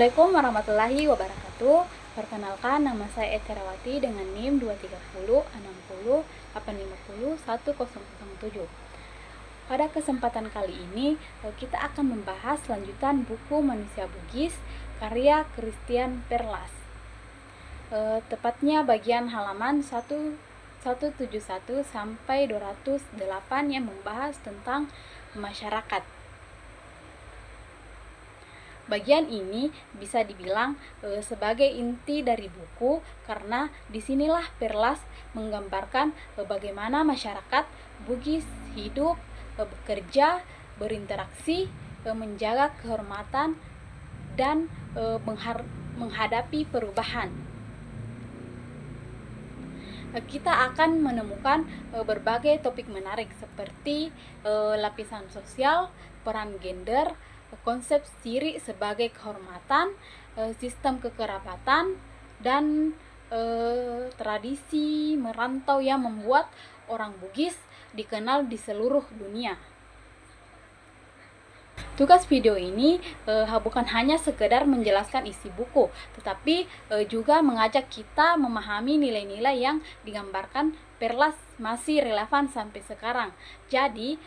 Assalamualaikum warahmatullahi wabarakatuh. Perkenalkan, nama saya Ecerawati dengan NIM 2306080501007. Pada kesempatan kali ini, kita akan membahas lanjutan buku Manusia Bugis karya Christian Perlas. Tepatnya bagian halaman 171 sampai 208 yang membahas tentang masyarakat. Bagian ini bisa dibilang sebagai inti dari buku, karena disinilah Perlas menggambarkan bagaimana masyarakat Bugis hidup, bekerja, berinteraksi, menjaga kehormatan, dan menghadapi perubahan. Kita akan menemukan berbagai topik menarik seperti lapisan sosial, peran gender, konsep ciri sebagai kehormatan, sistem kekerabatan, dan tradisi merantau yang membuat orang Bugis dikenal di seluruh dunia. Tugas video ini bukan hanya sekedar menjelaskan isi buku, tetapi juga mengajak kita memahami nilai-nilai yang digambarkan Perlas masih relevan sampai sekarang. Jadi,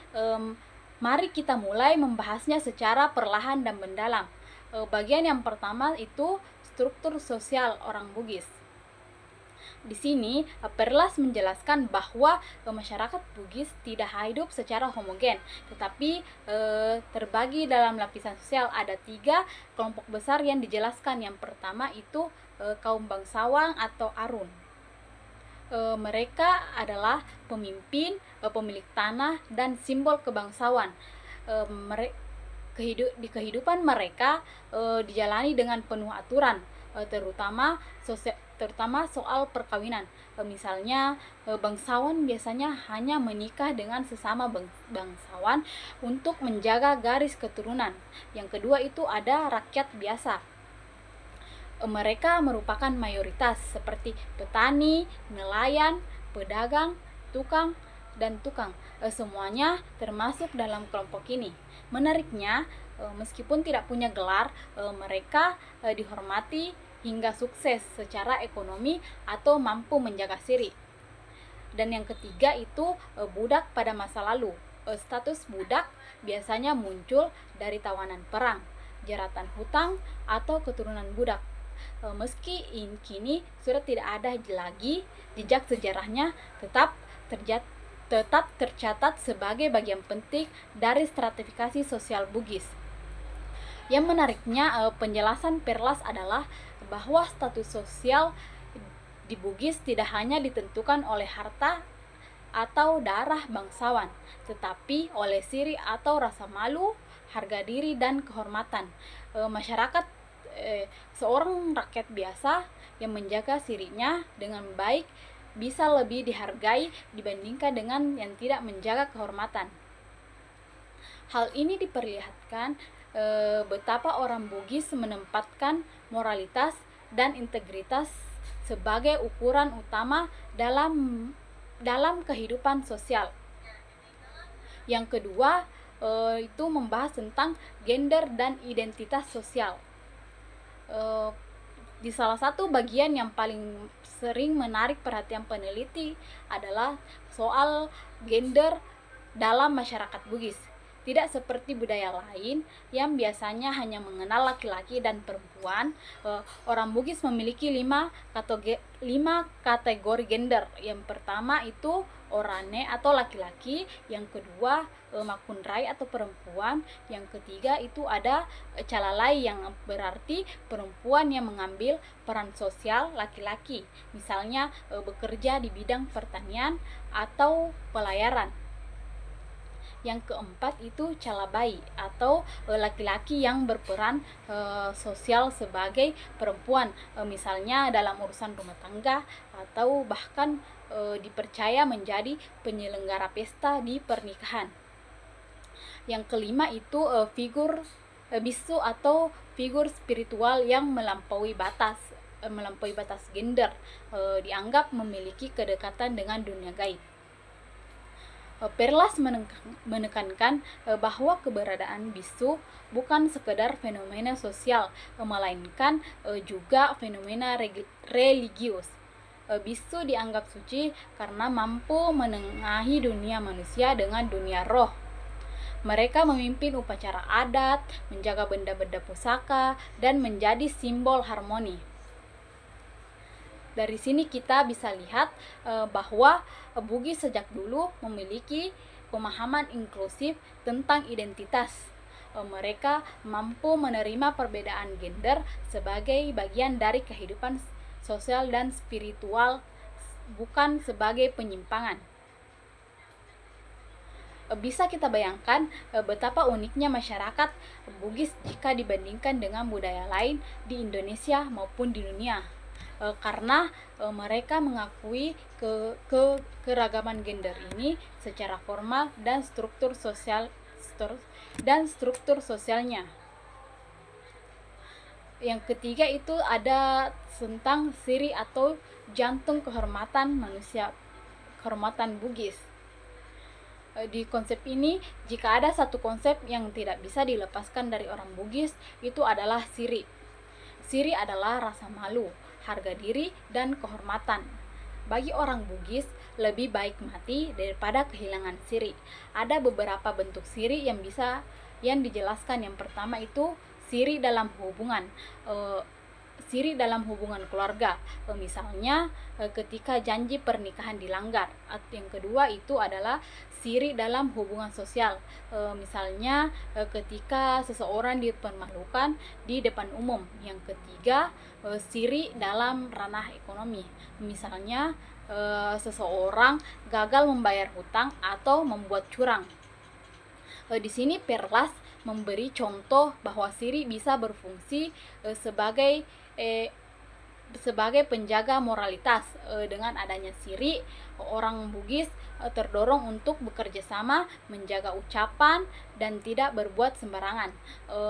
mari kita mulai membahasnya secara perlahan dan mendalam. Bagian yang pertama itu struktur sosial orang Bugis. Di sini Perlas menjelaskan bahwa masyarakat Bugis tidak hidup secara homogen, tetapi terbagi dalam lapisan sosial. Ada 3 kelompok besar yang dijelaskan. Yang pertama itu kaum bangsawan atau Arun. Mereka adalah pemimpin, pemilik tanah, dan simbol kebangsawan. Di kehidupan mereka dijalani dengan penuh aturan, terutama soal perkawinan. Misalnya, bangsawan biasanya hanya menikah dengan sesama bangsawan untuk menjaga garis keturunan. Yang kedua itu ada rakyat biasa. Mereka merupakan mayoritas seperti petani, nelayan, pedagang, tukang, dan tukang. Semuanya termasuk dalam kelompok ini. Menariknya, meskipun tidak punya gelar, mereka dihormati hingga sukses secara ekonomi atau mampu menjaga diri. Dan yang ketiga itu budak pada masa lalu. Status budak biasanya muncul dari tawanan perang, jeratan hutang, atau keturunan budak. Meski kini sudah tidak ada lagi jejak sejarahnya, tetap tercatat sebagai bagian penting dari stratifikasi sosial Bugis. Yang menariknya, penjelasan Perlas adalah bahwa status sosial di Bugis tidak hanya ditentukan oleh harta atau darah bangsawan, tetapi oleh ciri atau rasa malu, harga diri, dan kehormatan. Seorang rakyat biasa yang menjaga dirinya dengan baik bisa lebih dihargai dibandingkan dengan yang tidak menjaga kehormatan. Hal ini diperlihatkan betapa orang Bugis menempatkan moralitas dan integritas sebagai ukuran utama dalam kehidupan sosial. Yang kedua itu membahas tentang gender dan identitas sosial. Di salah satu bagian yang paling sering menarik perhatian peneliti adalah soal gender dalam masyarakat Bugis. Tidak seperti budaya lain yang biasanya hanya mengenal laki-laki dan perempuan, orang Bugis memiliki 5 kategori gender. Yang pertama itu orane atau laki-laki, yang kedua makunrai atau perempuan, yang ketiga itu ada calalai yang berarti perempuan yang mengambil peran sosial laki-laki, misalnya bekerja di bidang pertanian atau pelayaran. Yang keempat itu calabai atau laki-laki yang berperan sosial sebagai perempuan, misalnya dalam urusan rumah tangga atau bahkan dipercaya menjadi penyelenggara pesta di pernikahan. Yang kelima itu figur bisu atau figur spiritual yang melampaui batas gender, dianggap memiliki kedekatan dengan dunia gaib. Perlas menekankan bahwa keberadaan bisu bukan sekedar fenomena sosial, melainkan juga fenomena religius. Bisu dianggap suci karena mampu menengahi dunia manusia dengan dunia roh. Mereka memimpin upacara adat, menjaga benda-benda pusaka, dan menjadi simbol harmoni. Dari sini kita bisa lihat bahwa Bugis sejak dulu memiliki pemahaman inklusif tentang identitas. Mereka mampu menerima perbedaan gender sebagai bagian dari kehidupan sosial dan spiritual, bukan sebagai penyimpangan. Bisa kita bayangkan betapa uniknya masyarakat Bugis jika dibandingkan dengan budaya lain di Indonesia maupun di dunia. Karena mereka mengakui keragaman gender ini secara formal dan struktur sosialnya. Yang ketiga itu ada tentang siri atau jantung kehormatan manusia, kehormatan Bugis. Di konsep ini, jika ada satu konsep yang tidak bisa dilepaskan dari orang Bugis, itu adalah siri. Siri adalah rasa malu, harga diri, dan kehormatan. Bagi orang Bugis, lebih baik mati daripada kehilangan siri. Ada beberapa bentuk siri yang dijelaskan. Yang pertama itu siri dalam hubungan. Siri dalam hubungan keluarga, misalnya ketika janji pernikahan dilanggar. Yang kedua itu adalah siri dalam hubungan sosial, misalnya ketika seseorang dipermalukan di depan umum. Yang ketiga, siri dalam ranah ekonomi, misalnya seseorang gagal membayar hutang atau membuat curang. Di sini Perlas memberi contoh bahwa siri bisa berfungsi sebagai penjaga moralitas. Dengan adanya siri, orang Bugis terdorong untuk bekerja sama, menjaga ucapan, dan tidak berbuat sembarangan.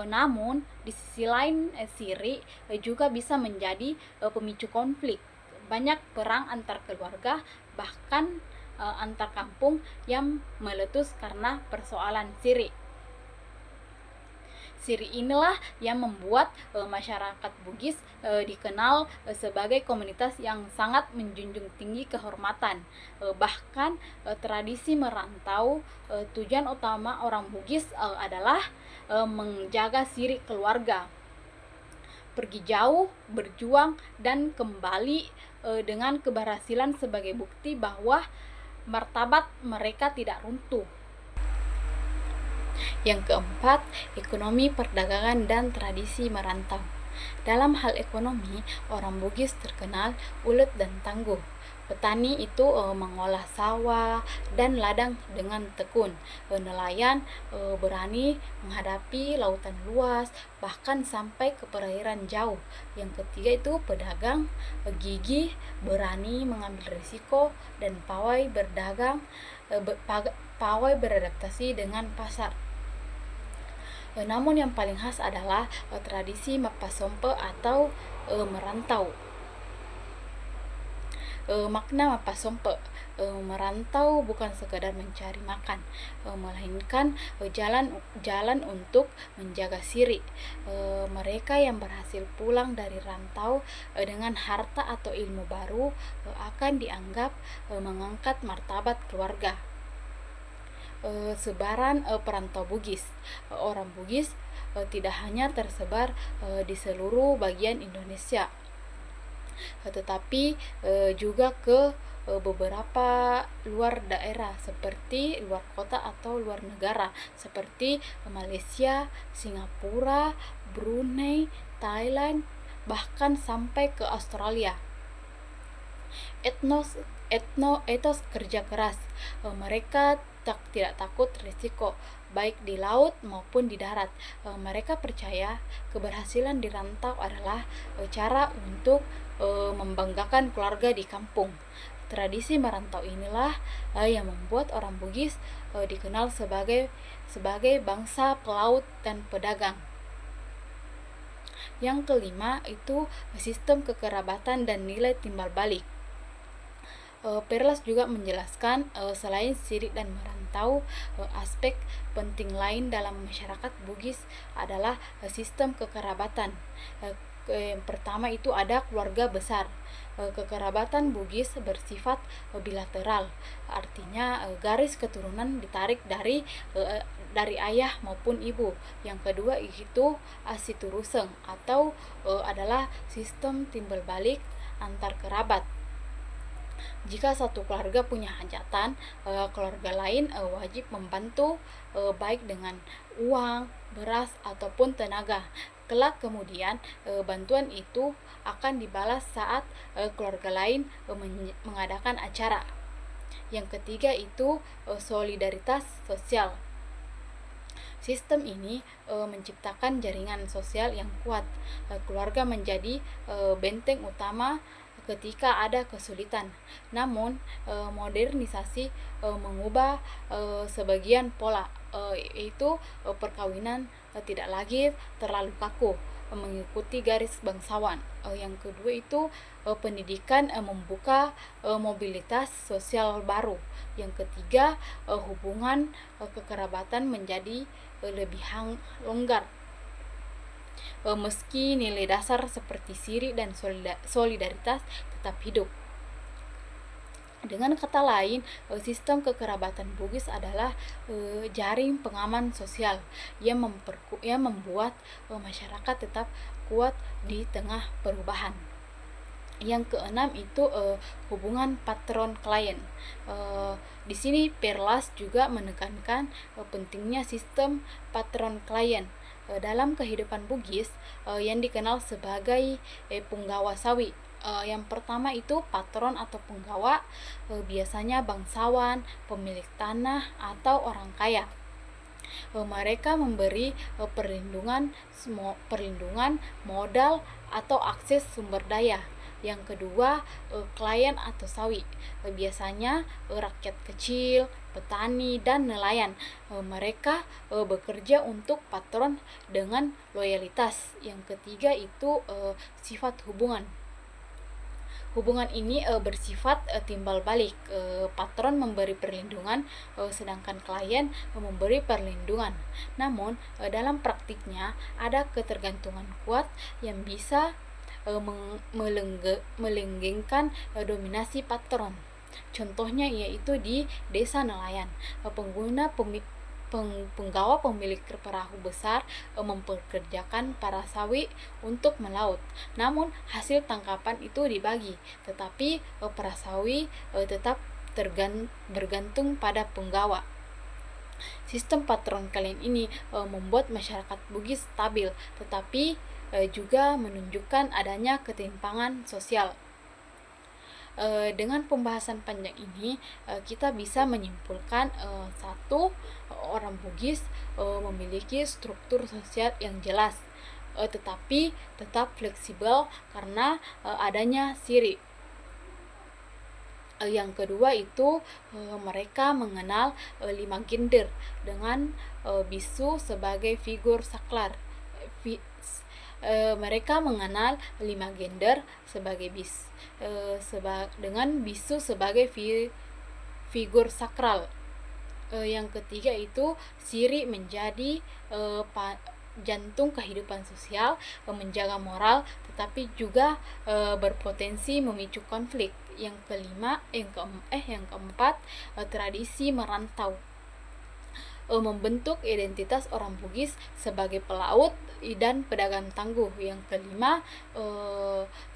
Namun, di sisi lain, siri juga bisa menjadi pemicu konflik. Banyak perang antar keluarga, bahkan antar kampung yang meletus karena persoalan siri. Siri inilah yang membuat masyarakat Bugis dikenal sebagai komunitas yang sangat menjunjung tinggi kehormatan. Bahkan tradisi merantau, tujuan utama orang Bugis adalah menjaga siri keluarga. Pergi jauh, berjuang, dan kembali dengan keberhasilan sebagai bukti bahwa martabat mereka tidak runtuh. Yang keempat, ekonomi, perdagangan, dan tradisi merantau. Dalam hal ekonomi, orang Bugis terkenal ulet dan tangguh. Petani itu mengolah sawah dan ladang dengan tekun. Nelayan berani menghadapi lautan luas, bahkan sampai ke perairan jauh. Yang ketiga itu pedagang gigih, berani mengambil risiko, dan pawai beradaptasi dengan pasar. Namun yang paling khas adalah tradisi Mapasompe atau merantau. Makna Mapasompe, merantau bukan sekadar mencari makan, melainkan jalan untuk menjaga siri. Mereka yang berhasil pulang dari rantau dengan harta atau ilmu baru akan dianggap mengangkat martabat keluarga. Sebaran perantau Bugis. Orang Bugis tidak hanya tersebar di seluruh bagian Indonesia, tetapi juga ke beberapa luar daerah seperti luar kota atau luar negara seperti Malaysia, Singapura, Brunei, Thailand, bahkan sampai ke Australia. Etos kerja keras. Mereka tidak takut risiko, baik di laut maupun di darat. Mereka percaya keberhasilan di rantau adalah cara untuk membanggakan keluarga di kampung. Tradisi merantau inilah yang membuat orang Bugis dikenal sebagai bangsa pelaut dan pedagang. Yang kelima itu sistem kekerabatan dan nilai timbal balik. Perlas juga menjelaskan selain sirik dan merantau, aspek penting lain dalam masyarakat Bugis adalah sistem kekerabatan. Yang pertama itu ada keluarga besar. Kekerabatan Bugis bersifat bilateral, artinya garis keturunan ditarik dari ayah maupun ibu. Yang kedua itu asituruseng atau adalah sistem timbal balik antar kerabat. Jika satu keluarga punya hajatan, keluarga lain wajib membantu baik dengan uang, beras ataupun tenaga. Kelak kemudian bantuan itu akan dibalas saat keluarga lain mengadakan acara. Yang ketiga itu solidaritas sosial. Sistem ini menciptakan jaringan sosial yang kuat. Keluarga menjadi benteng utama ketika ada kesulitan. Namun modernisasi mengubah sebagian pola, yaitu perkawinan tidak lagi terlalu kaku mengikuti garis bangsawan. Yang kedua itu pendidikan membuka mobilitas sosial baru. Yang ketiga hubungan kekerabatan menjadi lebih longgar. Meski nilai dasar seperti siri dan solidaritas tetap hidup. Dengan kata lain, sistem kekerabatan Bugis adalah jaring pengaman sosial yang membuat masyarakat tetap kuat di tengah perubahan. Yang keenam itu hubungan patron klien. Di sini Perlas juga menekankan pentingnya sistem patron klien dalam kehidupan Bugis yang dikenal sebagai punggawa sawi. Yang pertama itu patron atau punggawa, biasanya bangsawan, pemilik tanah atau orang kaya. Mereka memberi perlindungan modal atau akses sumber daya. Yang kedua klien atau sawi, biasanya rakyat kecil, petani dan nelayan. Mereka bekerja untuk patron dengan loyalitas. Yang ketiga itu sifat hubungan. Hubungan ini bersifat timbal balik. Patron memberi perlindungan, sedangkan klien memberi perlindungan. Namun dalam praktiknya ada ketergantungan kuat yang bisa melenggengkan dominasi patron. Contohnya yaitu di desa nelayan, penggawa pemilik perahu besar mempekerjakan para sawi untuk melaut. Namun hasil tangkapan itu dibagi, tetapi para sawi tetap bergantung pada penggawa. Sistem patron klien ini membuat masyarakat Bugis stabil, tetapi juga menunjukkan adanya ketimpangan sosial. Dengan pembahasan panjang ini kita bisa menyimpulkan satu, orang Bugis memiliki struktur sosial yang jelas, tetapi tetap fleksibel karena adanya siri. Yang kedua itu mereka mengenal 5 gender dengan bisu sebagai figur saklar. Mereka mengenal 5 gender sebagai dengan bisu sebagai figur sakral. Yang ketiga itu siri menjadi jantung kehidupan sosial, menjaga moral, tetapi juga berpotensi memicu konflik. Yang keempat tradisi merantau membentuk identitas orang Bugis sebagai pelaut dan pedagang tangguh. Yang kelima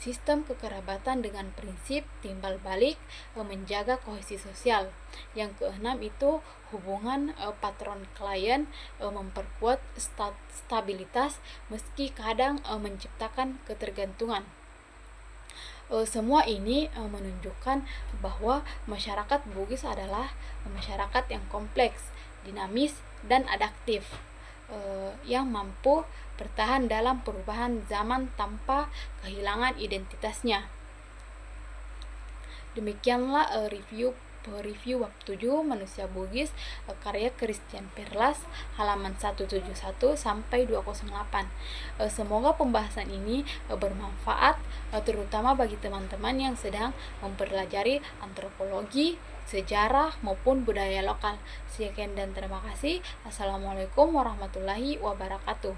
sistem kekerabatan dengan prinsip timbal balik menjaga kohesi sosial. Yang keenam itu hubungan patron klien memperkuat stabilitas meski kadang menciptakan ketergantungan. Semua ini menunjukkan bahwa masyarakat Bugis adalah masyarakat yang kompleks, dinamis dan adaptif, yang mampu bertahan dalam perubahan zaman tanpa kehilangan identitasnya. Demikianlah review atau review bab 7 manusia Bugis karya Christian Perlas halaman 171 sampai 208. Semoga pembahasan ini bermanfaat terutama bagi teman-teman yang sedang mempelajari antropologi, sejarah maupun budaya lokal. Sekian dan terima kasih. Assalamualaikum warahmatullahi wabarakatuh.